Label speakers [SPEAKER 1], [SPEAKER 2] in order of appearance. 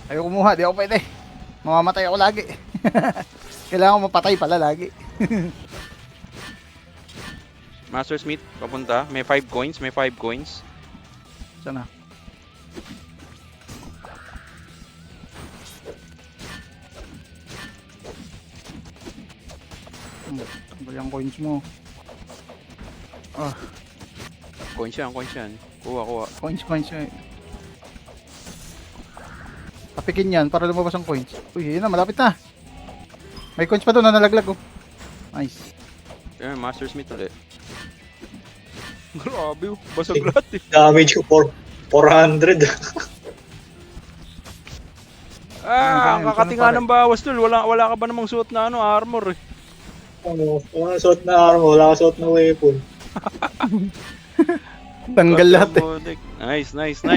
[SPEAKER 1] Ayaw kumuha, di ako pwede. Mamamatay ako lagi. Kailangan ko mapatay pala lagi.
[SPEAKER 2] Master Smith, papunta. May 5 coins, may 5 coins.
[SPEAKER 1] Sana. Tanggal yung coins mo. Ah,
[SPEAKER 2] Coins yan, coins yan. Kuha, kuha.
[SPEAKER 1] coins eh. Tapikin yan para lumabas ang coins. Uy, yun na, malapit na. May coins pa doon na nalaglag oh. Nice.
[SPEAKER 2] Ayan, Master Smith ulit. Grabe, basag lahat eh.
[SPEAKER 3] Damage ko 400.
[SPEAKER 2] Ah,
[SPEAKER 1] Ganun,
[SPEAKER 2] kakatinga
[SPEAKER 1] ganun
[SPEAKER 2] ng bawas tol. Wala ka ba namang suot na ano, armor eh.
[SPEAKER 3] Wala ka suot na armor, wala ka suot na weapon.
[SPEAKER 1] Tanggal lahat eh.
[SPEAKER 2] Nice, nice, nice.